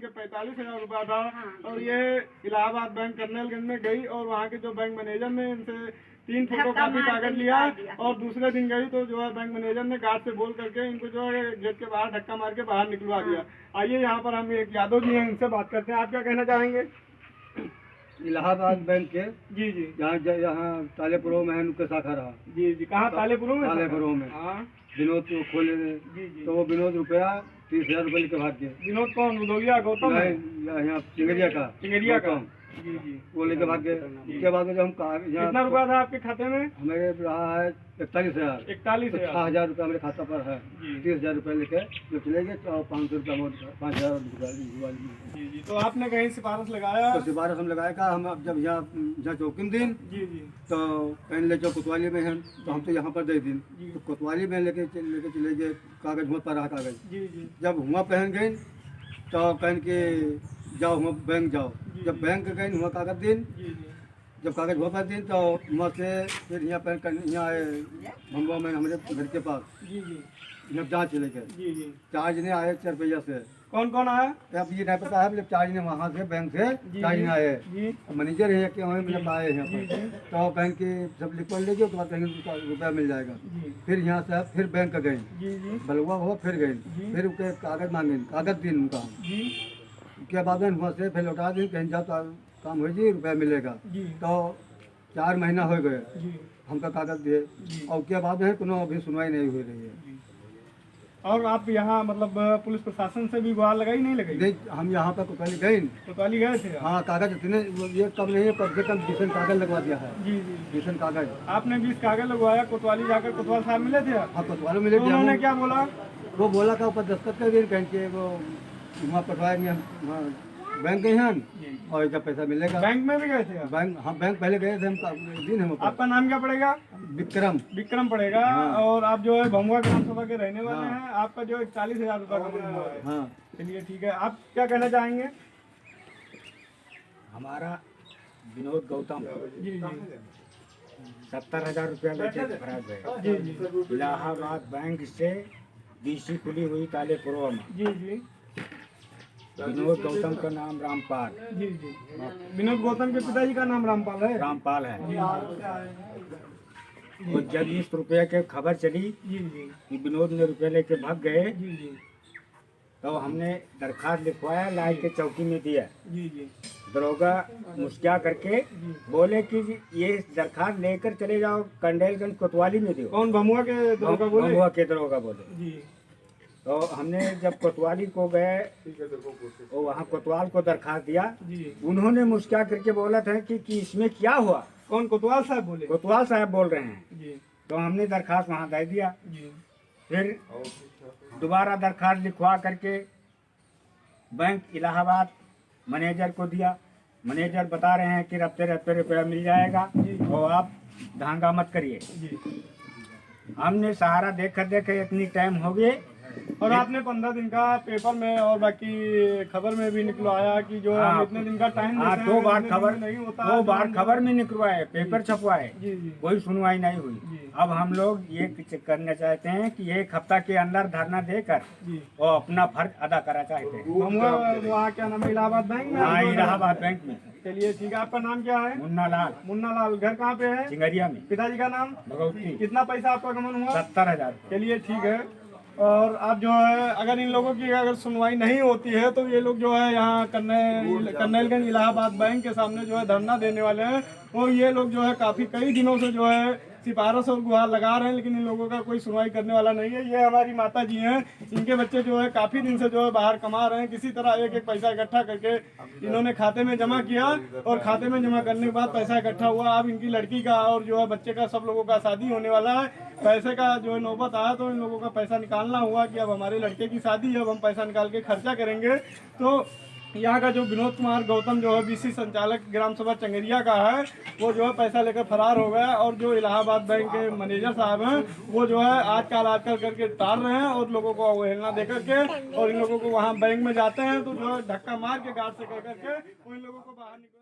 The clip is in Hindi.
इनके 45,000 रुपया था। और ये इलाहाबाद बैंक कर्नलगंज में गई और वहाँ के जो बैंक मैनेजर ने इनसे 3 फोटोकॉपी कागज लिया और दूसरे दिन गई तो जो है बैंक मैनेजर ने गार्ड से बोल करके इनको जो है गेट के बाहर धक्का मार के बाहर निकलवा दिया। आइए यहाँ पर हम एक यादव जी हैं, इनसे बात करते हैं। आप क्या कहना चाहेंगे? इलाहाबाद बैंक के जी जी यहाँ तालेपुरो में है उनका शाखा रहा। जी जी कहाँ? तालेपुरो में। तालेपुरो में हाँ विनोद को खोले जी जी। तो वो विनोद रुपया 30,000 रुपये लेके भाग गए। विनोद कौन? उदौलिया गौतम? यहाँ चिंगरिया का जी जी वो लेके भाग गए। उसके बाद में जब हम कितना रुपया था आपके खाते में? हमारे रहा है 41,000। 6,000 रुपया हमारे खाता पर है। 30,000 रुपये लेके जो चले गए तो 500 रुपया 5,000। जी जी। तो आपने कहीं सिफारिश लगाया? तो सिफारिश हम लगाया का हम अब जब यहाँ चौकिन दिन जी जी तो पहले ले जाओ कोतवाली में है तो हम तो यहाँ पर दे दिन तो कोतवाली में लेके चले गए। कागज हुआ पर रहा कागज। जी जी। जब हुआ पहन गए तो कहन के जाओ हुआ बैंक जाओ। जब बैंक गए हुआ कागज दिन जी जी। जब कागज हुआ पर दिन तो वहाँ से फिर यहाँ पहन यहाँ आए भंगवा में हमारे घर के पास। जी जी। जब जहाँ चले गए जी जी। 4 जने आए 4 रुपया से। कौन कौन आया? अब ये नहीं पता है मतलब 4 जने वहाँ से बैंक से 4 जने आए जी। मैनेजर है कि वहीं मतलब आए यहाँ पर तो बैंक के सब लिखवा लेंगे उसके बाद कहीं रुपया मिल जाएगा। फिर यहाँ से फिर बैंक गए जी जी। बलुआ हुआ फिर गए फिर उसके कागज मांगे कागज दिन उनका जी। उसके बाद वहाँ से फिर लौटा दी कहीं जाओ तो काम हो जी रुपया मिलेगा। जी। तो 4 महीना हो गए जी। हमका कागज दिए और उसके बाद में कोनो अभी सुनवाई नहीं हो रही है। और आप यहाँ मतलब पुलिस प्रशासन से भी गुहार लगाई नहीं लगाई? नहीं हम यहाँ पर कोतवाली गए। कोतवाली गए थे? हाँ कागज इतने ये कम नहीं है कम से कम 20 कागज लगवा दिया है। जी जी। 20 कागज आपने 20 कागज लगवाया? कोतवाली जाकर कोतवाल साहब मिले थे? हाँ कोतवाली मिले। उन्होंने क्या बोला? वो बोला था ऊपर दस्तखत कर दें कहीं के वो वहाँ पटवाएंगे हम बैंक गए हैं और जब पैसा मिलेगा। बैंक में भी गए थे? बैंक हाँ बैंक पहले गए थे हम दिन हम। आपका नाम क्या पड़ेगा? विक्रम। विक्रम पड़ेगा। हाँ। और आप जो है भंगुआ ग्राम सभा के रहने वाले हैं। आपका जो 41,000 रुपया का बना हुआ है। हाँ चलिए ठीक है। आप क्या कहना चाहेंगे? हमारा विनोद गौतम जी जी 70,000 रुपया लेके फरार गए। जी जी। इलाहाबाद बैंक से बीसी खुली हुई तालेपुरो में। जी जी। विनोद गौतम का नाम रामपाल। जी जी। विनोद गौतम के पिताजी का नाम रामपाल है? रामपाल है। और जब इस रुपये के खबर चली जी जी। कि विनोद ने रुपये लेके भाग गए जी जी। तो हमने दरखास्त लिखवाया लाई के चौकी में दिया। जी जी। दरोगा मुस्किया करके बोले कि ये दरखास्त लेकर चले जाओ कंडेलगंज कोतवाली में दियो। कौन? भमुआ के दरोगा बोले? भमुआ के दरोगा बोले। जी। तो हमने जब कोतवाली को गए और वहाँ कोतवाल को दरखास्त दिया। जी। उन्होंने मुस्किया करके बोला था कि इसमें क्या हुआ। कौन? कोतवाल साहब बोले? कोतवाल साहब बोल रहे हैं। जी। तो हमने दरखास्त वहाँ दे दिया। जी। फिर दोबारा दरखास्त लिखवा करके बैंक इलाहाबाद मैनेजर को दिया। मैनेजर बता रहे हैं कि रफ्ते रुपया मिल जाएगा और आप धांगा मत करिए। जी। हमने सहारा देखे इतनी टाइम हो गए और आपने 15 दिन का पेपर में और बाकी खबर में भी निकलवाया कि जो हम इतने दिन का टाइम हाँ 2 बार खबर नहीं होता। 2 बार खबर में निकलवाए पेपर छपवाए। जी जी। कोई सुनवाई नहीं हुई। जी। अब हम लोग ये करना चाहते हैं कि 1 हफ्ता के अंदर धरना देकर जी। और अपना फर्ज अदा करना चाहते हैं। भमुआ वहाँ क्या नाम है? इलाहाबाद बैंक में? हाँ इलाहाबाद बैंक में। चलिए ठीक है। आपका नाम क्या है? मुन्ना लाल। मुन्ना लाल। घर कहाँ पे है? चिंगरिया में। पिताजी का नाम? भगवती। कितना पैसा आपका गमन हुआ? 70,000। चलिए ठीक है। और आप जो है अगर इन लोगों की अगर सुनवाई नहीं होती है तो ये लोग जो है यहाँ कर्नलगंज इलाहाबाद बैंक के सामने जो है धरना देने वाले हैं। और ये लोग जो है काफ़ी कई दिनों से जो है सिफारिश और गुहार लगा रहे हैं लेकिन इन लोगों का कोई सुनवाई करने वाला नहीं है। ये हमारी माता जी हैं। इनके बच्चे जो है काफ़ी दिन से जो है बाहर कमा रहे हैं। किसी तरह एक पैसा इकट्ठा करके इन्होंने खाते में जमा किया और खाते में जमा करने के बाद पैसा इकट्ठा हुआ। अब इनकी लड़की का और जो है बच्चे का सब लोगों का शादी होने वाला है। पैसे का जो है नौबत आया तो इन लोगों का पैसा निकालना हुआ कि अब हमारे लड़के की शादी है, अब हम पैसा निकाल के खर्चा करेंगे। तो यहाँ का जो विनोद कुमार गौतम जो है बीसी संचालक ग्राम सभा चंगरिया का है वो जो है पैसा लेकर फरार हो गया। और जो इलाहाबाद बैंक के मैनेजर साहब हैं वो जो है आजकल करके टाल रहे हैं और लोगों को अवहेलना दे करके और इन लोगों को वहाँ बैंक में जाते हैं तो जो है धक्का मार के गार्ड से कह करके वो इन लोगों को बाहर निकल